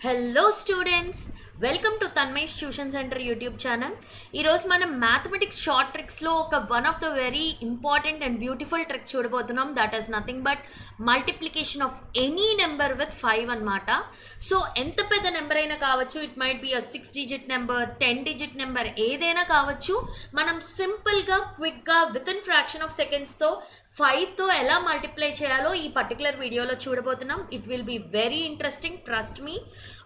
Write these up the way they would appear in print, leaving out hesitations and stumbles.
Hello students, welcome to Tanmay's tuition centre YouTube channel. ఈరోజు మనం mathematics short ట్రిక్స్లో ఒక one of the very important and beautiful trick చూడబోతున్నాం. That is nothing but multiplication of any number with 5 అనమాట. So ఎంత పెద్ద number అయినా కావచ్చు, it might be a 6 digit number, 10 digit number, ఏదైనా కావచ్చు. మనం సింపుల్గా క్విక్గా విత్ ఇన్ ఫ్రాక్షన్ ఆఫ్ సెకండ్స్తో 5తో ఎలా మల్టిప్లై చేయాలో ఈ పర్టికులర్ వీడియోలో చూడబోతున్నాం. It will be very interesting, trust me.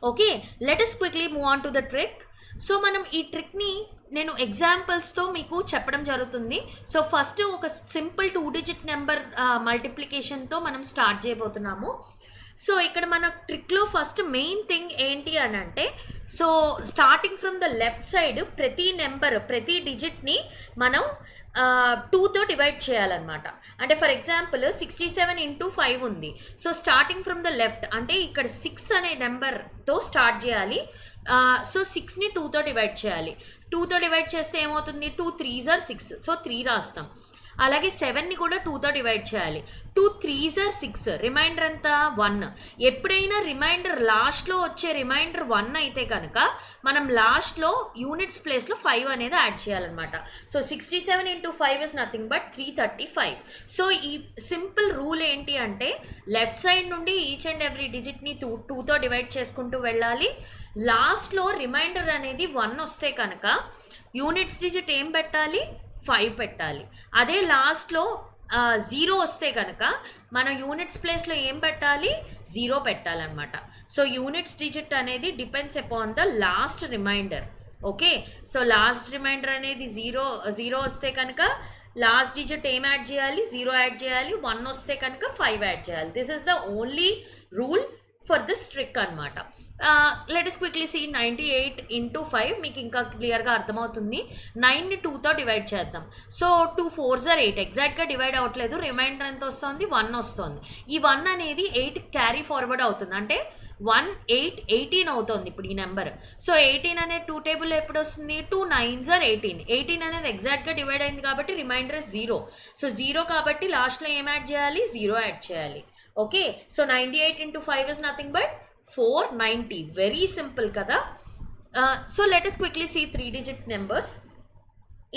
Okay, let us quickly move on to the trick. So మనం ఈ ట్రిక్ని నేను ఎగ్జాంపుల్స్తో మీకు చెప్పడం జరుగుతుంది. సో ఫస్ట్ ఒక సింపుల్ 2 డిజిట్ నెంబర్ మల్టిప్లికేషన్తో మనం స్టార్ట్ చేయబోతున్నాము. సో ఇక్కడ మన ట్రిక్లో ఫస్ట్ మెయిన్ థింగ్ ఏంటి అని అంటే, so starting from the left side ప్రతి డిజిట్ని మనం 2తో డివైడ్ చేయాలన్నమాట. అంటే ఫర్ ఎగ్జాంపుల్ 67 ఇంటూ 5 ఉంది. So starting from the left అంటే ఇక్కడ 6 అనే నెంబర్తో స్టార్ట్ చేయాలి. సో 6ని 2తో డివైడ్ చేయాలి. 2తో డివైడ్ చేస్తే ఏమవుతుంది? 2 3s are 6. సో 3 రాస్తాం. అలాగే 7ని కూడా 2తో డివైడ్ చేయాలి. 2 3s are 6. రిమైండర్ ఎంత? 1. ఎప్పుడైనా రిమైండర్ లాస్ట్లో వచ్చే రిమైండర్ 1 అయితే కనుక మనం లాస్ట్లో యూనిట్స్ ప్లేస్లో 5 అనేది యాడ్ చేయాలన్నమాట. So 67 into 5 is nothing but 335. So ఈ సింపుల్ రూల్ ఏంటి అంటే, లెఫ్ట్ సైడ్ నుండి ఈచ్ అండ్ ఎవ్రీ డిజిట్ని 2తో డివైడ్ చేసుకుంటూ వెళ్ళాలి. లాస్ట్లో రిమైండర్ అనేది 1 వస్తే కనుక యూనిట్స్ డిజిట్ ఏం పెట్టాలి? 5 పెట్టాలి. అదే లాస్ట్లో 0 వస్తే కనుక మన యూనిట్స్ ప్లేస్లో ఏం పెట్టాలి? 0 పెట్టాలన్నమాట. సో యూనిట్స్ డిజిట్ అనేది depends upon the last reminder. Okay, so last reminder అనేది 0 వస్తే కనుక లాస్ట్ డిజిట్ ఏం యాడ్ చేయాలి? 0 యాడ్ చేయాలి. 1 వస్తే కనుక 5 యాడ్ చేయాలి. This is the only rule for this trick అనమాట. Let us quickly see 98 into 5. మీకు ఇంకా క్లియర్గా అర్థమవుతుంది. 9ని 2తో డివైడ్ చేద్దాం. So 2 4s are 8. ఎగ్జాక్ట్గా డివైడ్ అవ్వట్లేదు. రిమైండర్ ఎంత వస్తుంది? 1 వస్తుంది. ఈ 1 అనేది 8 క్యారీ ఫార్వర్డ్ అవుతుంది. అంటే 1 8 18 అవుతుంది ఇప్పుడు ఈ నెంబర్. సో 18 అనేది 2 టేబుల్లో ఎప్పుడు వస్తుంది? 2 9s are 18. 18 అనేది ఎగ్జాక్ట్గా డివైడ్ అయింది కాబట్టి రిమైండర్ 0. సో 0 కాబట్టి లాస్ట్లో ఏం యాడ్ చేయాలి? 0 యాడ్ చేయాలి. Okay, so 98 into 5 is nothing but 490. Very simple కదా. So let us quickly see 3 digit numbers.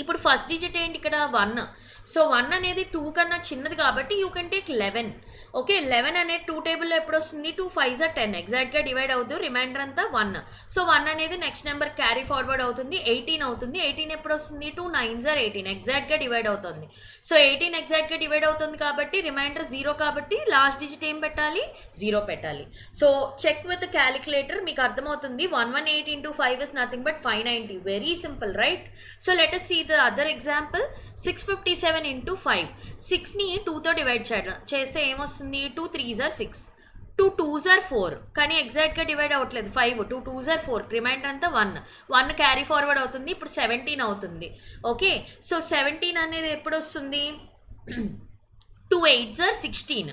ఇప్పుడు ఫస్ట్ డిజిట్ ఏంటి ఇక్కడ? 1. సో 1 అనేది 2 కన్నా చిన్నది కాబట్టి యూ కెన్ టేక్ 11. ఓకే, 11 అనేది 2 టేబుల్లో ఎప్పుడు వస్తుంది? 2 5s are 10. ఎగ్జాక్ట్గా డివైడ్ అవుతుంది. రిమైండర్ అంతా 1. సో 1 అనేది నెక్స్ట్ నెంబర్ క్యారీ ఫార్వర్డ్ అవుతుంది. 18 అవుతుంది. 18 ఎప్పుడు వస్తుంది? 2 9s are 18. ఎగ్జాక్ట్గా డివైడ్ అవుతుంది. సో 18 ఎగ్జాక్ట్గా డివైడ్ అవుతుంది కాబట్టి రిమైండర్ 0 కాబట్టి లాస్ట్ డిజిట్ ఏం పెట్టాలి? 0 పెట్టాలి. సో చెక్ విత్ క్యాలిక్యులేటర్, మీకు అర్థమవుతుంది. 118 into 5 is nothing but 590. Very simple, right? So let us see the other example. 657 into 5. 6ని 2తో డివైడ్ చేస్తే ఏమొస్తుంది? 2 3s are 6. 2 2s are 4. కానీ ఎగ్జాక్ట్గా డివైడ్ అవ్వట్లేదు. 5 2 2s are 4. రిమైండర్ అంతా 1 క్యారీ ఫార్వర్డ్ అవుతుంది. ఇప్పుడు 17 అవుతుంది. ఓకే, సో 17 అనేది ఎప్పుడు వస్తుంది? 2 8s are 16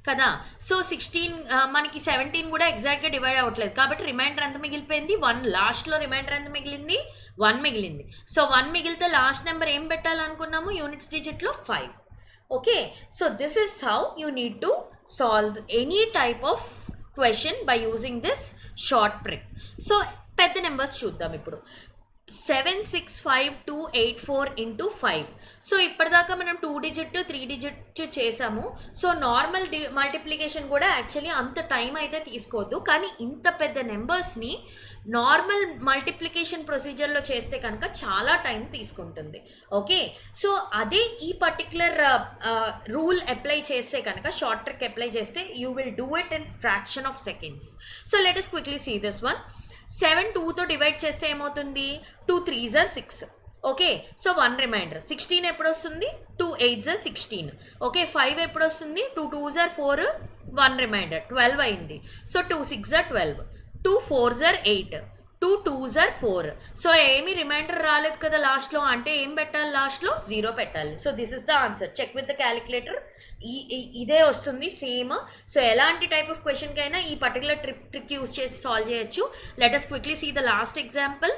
కదా. సో 16 మనకి 17 కూడా ఎగ్జాక్ట్గా డివైడ్ అవ్వట్లేదు కాబట్టి రిమైండర్ ఎంత మిగిలిపోయింది? 1. లాస్ట్లో రిమైండర్ ఎంత మిగిలింది? 1 మిగిలింది. సో 1 మిగిలితే లాస్ట్ నెంబర్ ఏం పెట్టాలనుకున్నాము? యూనిట్స్ డిజిట్లో 5. Okay, so this is how you need to solve any type of question by using this short trick. So పెద్ద నెంబర్స్ చూద్దాం ఇప్పుడు. 76528 ఇంటూ 5. సో ఇప్పటిదాకా మనం 2 డిజిట్ 3 డిజిట్ చేసాము. సో నార్మల్ మల్టిప్లికేషన్ కూడా యాక్చువల్లీ అంత టైం అయితే తీసుకోవద్దు. కానీ ఇంత పెద్ద నెంబర్స్ని నార్మల్ మల్టిప్లికేషన్ ప్రొసీజర్లో చేస్తే కనుక చాలా టైం తీసుకుంటుంది. ఓకే, సో అదే ఈ పర్టికులర్ రూల్ అప్లై చేస్తే కనుక, షార్ట్ ట్రిక్ అప్లై చేస్తే you will do it in fraction of seconds. So let us quickly see this one. 7 2తో డివైడ్ చేస్తే ఏమవుతుంది? 2 3s are 6. Okay, so 1 reminder. 16 ఎప్పుడు వస్తుంది? 2 8s are 16. ఓకే, 5 ఎప్పుడు వస్తుంది? 2 2s are 4. 1 రిమైండర్. 12 అయింది. So 2 6s are 12. 2 4s are 8. 2 2s are 4. So ఏమి reminder రాలేదు కదా లాస్ట్లో, అంటే ఏం పెట్టాలి? లాస్ట్లో 0 పెట్టాలి. So this is the answer. Check with the calculator. ఇదే వస్తుంది సేమ్. సో ఎలాంటి టైప్ ఆఫ్ క్వశ్చన్కి అయినా ఈ పర్టికులర్ ట్రిక్ యూస్ చేసి సాల్వ్ చేయొచ్చు. Let us quickly see the last example.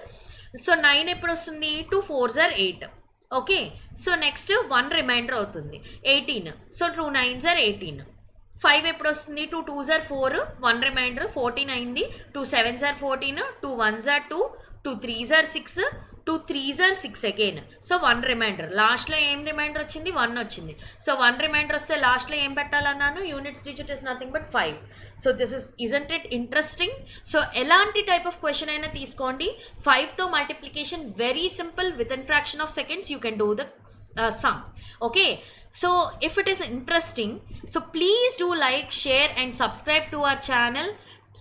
So 9 ఎప్పుడు వస్తుంది? 2 4s are 8. Okay, so next 1 reminder అవుతుంది. 18. So 2 9s are 18. 5 ఎప్పుడు వస్తుంది? 2 2s are 4, 1 రిమైండర్ 14 అయింది. 2 7s are 14, 2 1s are 2, 2 3s are 6, 2 3s are 6 again. So 1 reminder. లాస్ట్లో ఏం reminder వచ్చింది? 1 వచ్చింది. సో 1 రిమైండర్ వస్తే లాస్ట్లో ఏం పెట్టాలన్నాను? Units digit is nothing but 5. So this isn't it interesting? So ఎలాంటి టైప్ ఆఫ్ క్వశ్చన్ అయినా తీసుకోండి, 5తో multiplication very simple. Within fraction of seconds you can do the sum. Okay, so if it is interesting, so please do like, share and subscribe to our channel.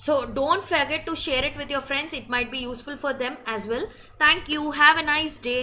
So don't forget to share it with your friends. It might be useful for them as well. Thank you. Have a nice day.